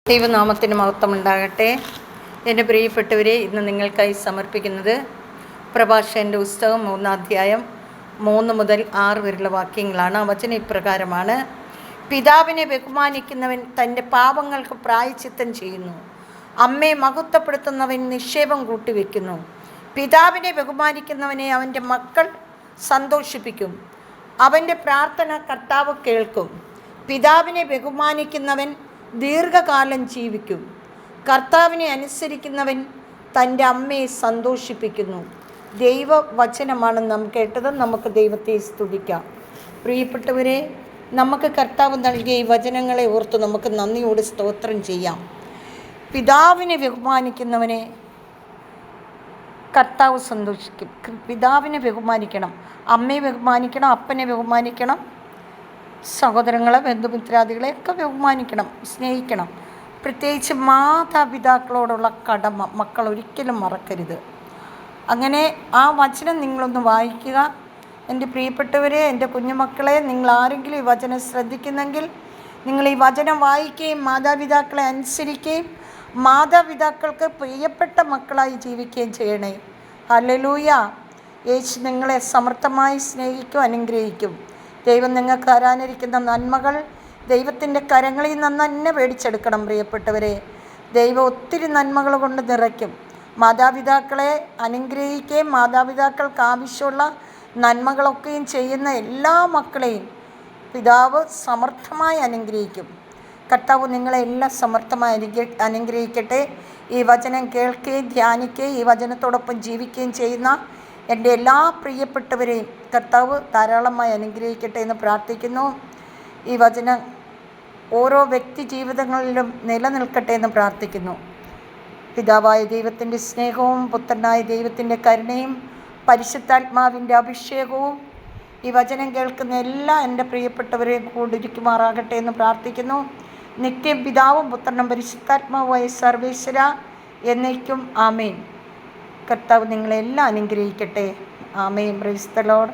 ദൈവനാമത്തിന് മഹത്വമുണ്ടാകട്ടെ. എൻ്റെ പ്രിയപ്പെട്ടവരെ, ഇന്ന് നിങ്ങൾക്കായി സമർപ്പിക്കുന്നത് പ്രഭാഷകൻ്റെ പുസ്തകം 3-ാം അധ്യായം 3 മുതൽ 6 വരെയുള്ള വാക്യങ്ങളാണ്. വചനം ഇപ്രകാരമാണ്: പിതാവിനെ ബഹുമാനിക്കുന്നവൻ തൻ്റെ പാപങ്ങൾക്ക് പ്രായശ്ചിത്തം ചെയ്യുന്നു. അമ്മയെ മഹത്വപ്പെടുത്തുന്നവൻ നിക്ഷേപം കൂട്ടിവെക്കുന്നു. പിതാവിനെ ബഹുമാനിക്കുന്നവനെ അവൻ്റെ മക്കൾ സന്തോഷിപ്പിക്കും. അവൻ്റെ പ്രാർത്ഥന കർത്താവ് കേൾക്കും. പിതാവിനെ ബഹുമാനിക്കുന്നവൻ ദീർഘകാലം ജീവിക്കും. കർത്താവിനെ അനുസരിക്കുന്നവൻ തൻ്റെ അമ്മയെ സന്തോഷിപ്പിക്കുന്നു. ദൈവവചനമാണ് നാം കേട്ടത്. നമുക്ക് ദൈവത്തെ സ്തുതിക്കാം. പ്രിയപ്പെട്ടവരെ, നമുക്ക് കർത്താവ് നൽകിയ ഈ വചനങ്ങളെ ഓർത്ത് നമുക്ക് നന്ദിയോട് സ്തോത്രം ചെയ്യാം. പിതാവിനെ ബഹുമാനിക്കുന്നവനെ കർത്താവ് സന്തോഷിക്കും. പിതാവിനെ ബഹുമാനിക്കണം, അമ്മയെ ബഹുമാനിക്കണം, അപ്പനെ ബഹുമാനിക്കണം, സഹോദരങ്ങളെ, ബന്ധുമിത്രാദികളെ ഒക്കെ ബഹുമാനിക്കണം, സ്നേഹിക്കണം. പ്രത്യേകിച്ച് മാതാപിതാക്കളോടുള്ള കടമ മക്കൾ ഒരിക്കലും മറക്കരുത്. അങ്ങനെ ആ വചനം നിങ്ങളൊന്ന് വായിക്കുക. എൻ്റെ പ്രിയപ്പെട്ടവരെ, എൻ്റെ കുഞ്ഞുമക്കളെ, നിങ്ങൾ ആരെങ്കിലും ഈ വചനം ശ്രദ്ധിക്കുന്നെങ്കിൽ നിങ്ങൾ ഈ വചനം വായിക്കുകയും മാതാപിതാക്കളെ അനുസരിക്കുകയും മാതാപിതാക്കൾക്ക് പ്രിയപ്പെട്ട മക്കളായി ജീവിക്കുകയും ചെയ്യണേ. ഹല്ലേലൂയ. യേശു നിങ്ങളെ സമർത്ഥമായി സ്നേഹിക്കും, അനുഗ്രഹിക്കും. ദൈവം നിങ്ങൾക്ക് തരാനിരിക്കുന്ന നന്മകൾ ദൈവത്തിൻ്റെ കരങ്ങളിൽ നിന്ന് തന്നെ മേടിച്ചെടുക്കണം. പ്രിയപ്പെട്ടവരെ, ദൈവം ഒത്തിരി നന്മകൾ കൊണ്ട് നിറയ്ക്കും. മാതാപിതാക്കളെ അനുഗ്രഹിക്കുകയും മാതാപിതാക്കൾക്ക് ആവശ്യമുള്ള നന്മകളൊക്കെയും ചെയ്യുന്ന എല്ലാ മക്കളെയും പിതാവ് സമർത്ഥമായി അനുഗ്രഹിക്കും. കർത്താവ് നിങ്ങളെ എല്ലാം സമർത്ഥമായി അനുഗ്രഹിക്കട്ടെ. ഈ വചനം കേൾക്കുകയും ധ്യാനിക്കുകയും ഈ വചനത്തോടൊപ്പം ജീവിക്കുകയും ചെയ്യുന്ന എൻ്റെ എല്ലാ പ്രിയപ്പെട്ടവരെയും കർത്താവ് ധാരാളമായി അനുഗ്രഹിക്കട്ടെ എന്ന് പ്രാർത്ഥിക്കുന്നു. ഈ വചനം ഓരോ വ്യക്തി ജീവിതങ്ങളിലും നിലനിൽക്കട്ടെ എന്ന് പ്രാർത്ഥിക്കുന്നു. പിതാവായ ദൈവത്തിൻ്റെ സ്നേഹവും പുത്രനായ ദൈവത്തിൻ്റെ കരുണയും പരിശുദ്ധാത്മാവിൻ്റെ അഭിഷേകവും ഈ വചനം കേൾക്കുന്ന എല്ലാ എൻ്റെ പ്രിയപ്പെട്ടവരെയും കൂടിയിരിക്കുമാറാകട്ടെ എന്ന് പ്രാർത്ഥിക്കുന്നു. നിത്യം പിതാവും പുത്രനും പരിശുദ്ധാത്മാവുമായ സർവേശ്വര എന്നേക്കും ആമേൻ. കർത്താവ് നിങ്ങളെല്ലാം അനുഗ്രഹിക്കട്ടെ. ആമേൻ. Praise the Lord.